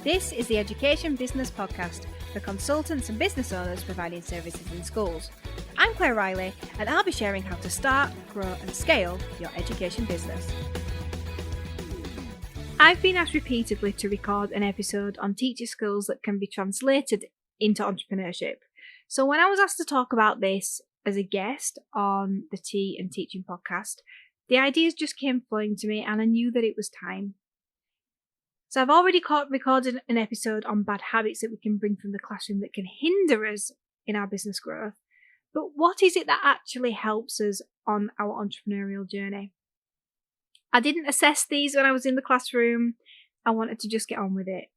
This is the Education Business Podcast for consultants and business owners providing services in schools. I'm Claire Riley, and I'll be sharing how to start, grow and scale your education business. I've been asked repeatedly to record an episode on teacher skills that can be translated into entrepreneurship. So when I was asked to talk about this as a guest on the Tea and Teaching podcast, the ideas just came flowing to me and I knew that it was time. So I've already recorded an episode on bad habits that we can bring from the classroom that can hinder us in our business growth. But what is it that actually helps us on our entrepreneurial journey? I didn't assess these when I was in the classroom. I wanted to just get on with it.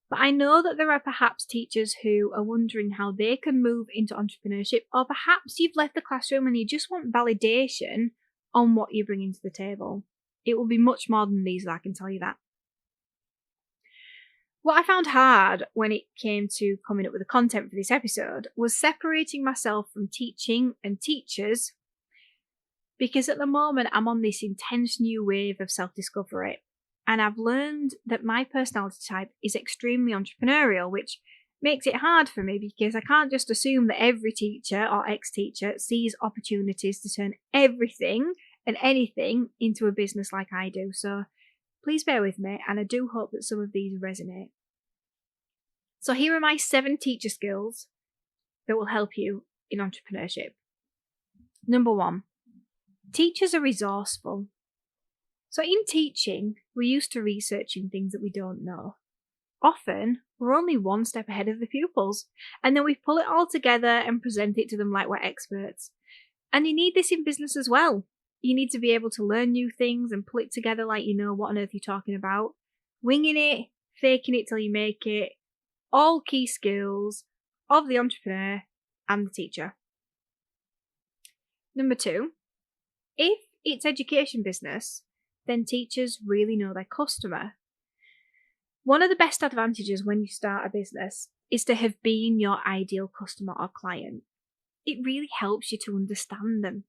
But I know that there are perhaps teachers who are wondering how they can move into entrepreneurship, or perhaps you've left the classroom and you just want validation on what you're bringing to the table. It will be much more than these, I can tell you that. What I found hard when it came to coming up with the content for this episode was separating myself from teaching and teachers, because at the moment I'm on this intense new wave of self-discovery, and I've learned that my personality type is extremely entrepreneurial, which makes it hard for me because I can't just assume that every teacher or ex-teacher sees opportunities to turn everything and anything into a business like I do. So please bear with me, and I do hope that some of these resonate. So here are my 7 teacher skills that will help you in entrepreneurship. Number 1, teachers are resourceful. So in teaching, we're used to researching things that we don't know. Often, we're only one step ahead of the pupils, and then we pull it all together and present it to them like we're experts. And you need this in business as well. You need to be able to learn new things and pull it together like you know what on earth you're talking about. Winging it, faking it till you make it, all key skills of the entrepreneur and the teacher. Number 2, if it's education business, then teachers really know their customer. One of the best advantages when you start a business is to have been your ideal customer or client. It really helps you to understand them.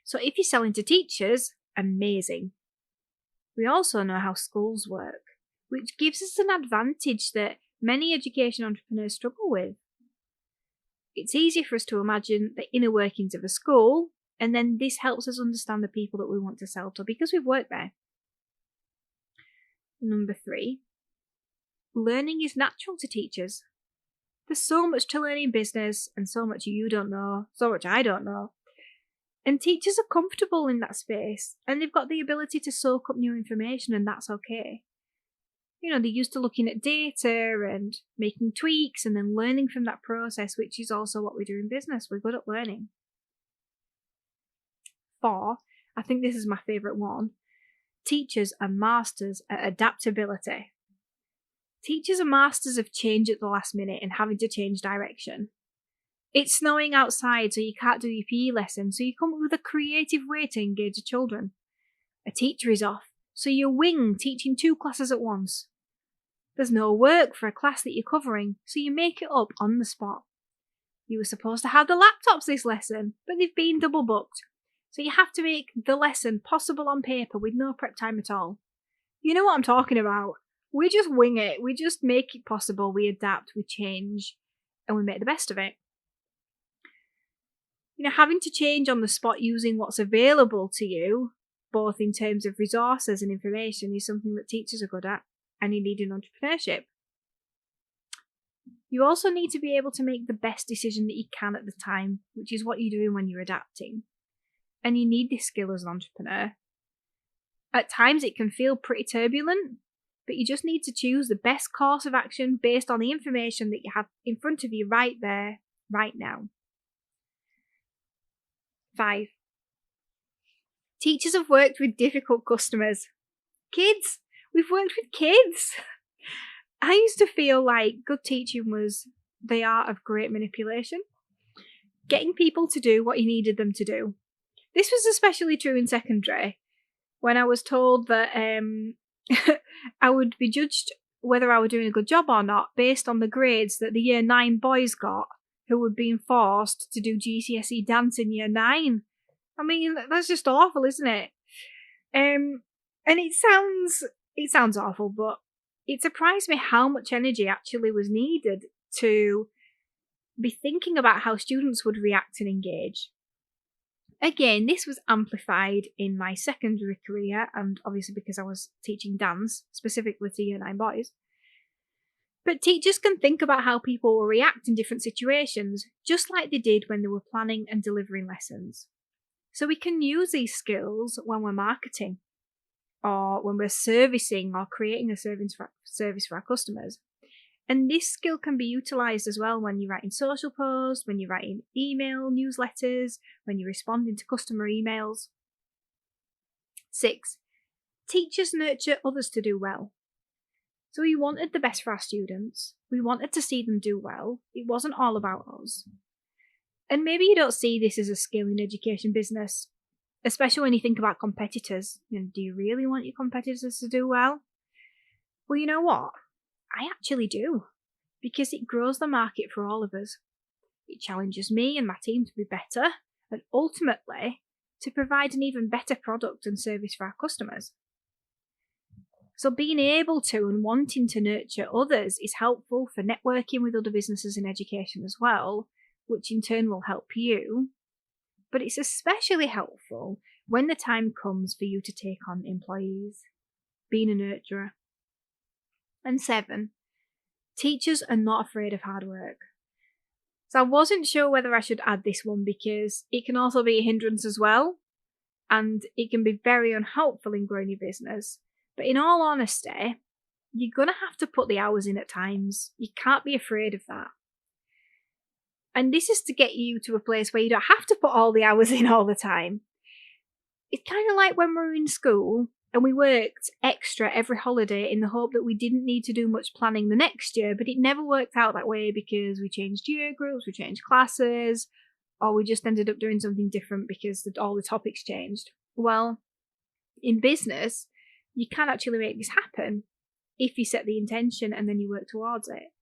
So if you're selling to teachers, amazing. We also know how schools work, which gives us an advantage that many education entrepreneurs struggle with. It's easy for us to imagine the inner workings of a school, and then this helps us understand the people that we want to sell to because we've worked there. Number 3, learning is natural to teachers. There's so much to learn in business and so much you don't know, so much I don't know. And teachers are comfortable in that space and they've got the ability to soak up new information, and that's okay. You know, they're used to looking at data and making tweaks and then learning from that process, which is also what we do in business. We're good at learning. 4, I think this is my favourite one. Teachers are masters at adaptability. Teachers are masters of change at the last minute and having to change direction. It's snowing outside, so you can't do your PE lesson, so you come up with a creative way to engage the children. A teacher is off, so you wing teaching 2 classes at once. There's no work for a class that you're covering, so you make it up on the spot. You were supposed to have the laptops this lesson, but they've been double booked. So you have to make the lesson possible on paper with no prep time at all. You know what I'm talking about. We just wing it. We just make it possible. We adapt, we change, and we make the best of it. You know, having to change on the spot using what's available to you, both in terms of resources and information, is something that teachers are good at, and you need in entrepreneurship. You also need to be able to make the best decision that you can at the time, which is what you're doing when you're adapting. And you need this skill as an entrepreneur. At times it can feel pretty turbulent, but you just need to choose the best course of action based on the information that you have in front of you right there, right now. 5, teachers have worked with difficult customers. Kids, we've worked with kids. I used to feel like good teaching was the art of great manipulation, getting people to do what you needed them to do. This was especially true in secondary, when I was told that I would be judged whether I were doing a good job or not based on the grades that the year 9 boys got who were being forced to do GCSE dance in year 9. I mean, that's just awful, isn't it? And it sounds awful, but it surprised me how much energy actually was needed to be thinking about how students would react and engage. Again, this was amplified in my secondary career, and obviously because I was teaching dance, specifically to Year 9 boys. But teachers can think about how people will react in different situations, just like they did when they were planning and delivering lessons. So we can use these skills when we're marketing, or when we're servicing or creating a service for our customers. And this skill can be utilised as well when you're writing social posts, when you're writing email newsletters, when you're responding to customer emails. 6, teachers nurture others to do well. So we wanted the best for our students. We wanted to see them do well. It wasn't all about us. And maybe you don't see this as a skill in education business, especially when you think about competitors. Do you really want your competitors to do well? Well, you know what? I actually do, because it grows the market for all of us. It challenges me and my team to be better, and ultimately to provide an even better product and service for our customers. So being able to and wanting to nurture others is helpful for networking with other businesses in education as well, which in turn will help you. But it's especially helpful when the time comes for you to take on employees, being a nurturer. And 7, teachers are not afraid of hard work. So I wasn't sure whether I should add this one because it can also be a hindrance as well, and it can be very unhelpful in growing your business. But in all honesty, you're going to have to put the hours in at times. You can't be afraid of that. And this is to get you to a place where you don't have to put all the hours in all the time. It's kind of like when we were in school and we worked extra every holiday in the hope that we didn't need to do much planning the next year, but it never worked out that way because we changed year groups, we changed classes, or we just ended up doing something different because all the topics changed. Well, in business, you can actually make this happen if you set the intention and then you work towards it.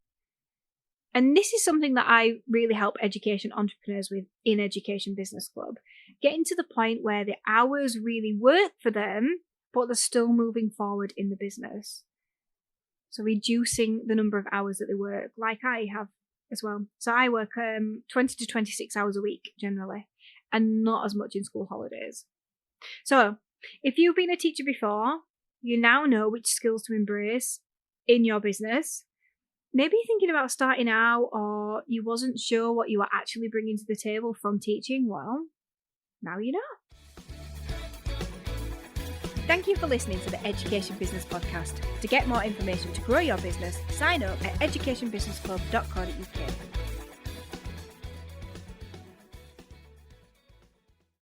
And this is something that I really help education entrepreneurs with in Education Business Club, getting to the point where the hours really work for them, but they're still moving forward in the business. So reducing the number of hours that they work, like I have as well. So I work 20 to 26 hours a week generally, and not as much in school holidays. So if you've been a teacher before, you now know which skills to embrace in your business. Maybe you're thinking about starting out, or you wasn't sure what you were actually bringing to the table from teaching. Well, now you know. Thank you for listening to the Education Business Podcast. To get more information to grow your business, sign up at educationbusinessclub.co.uk.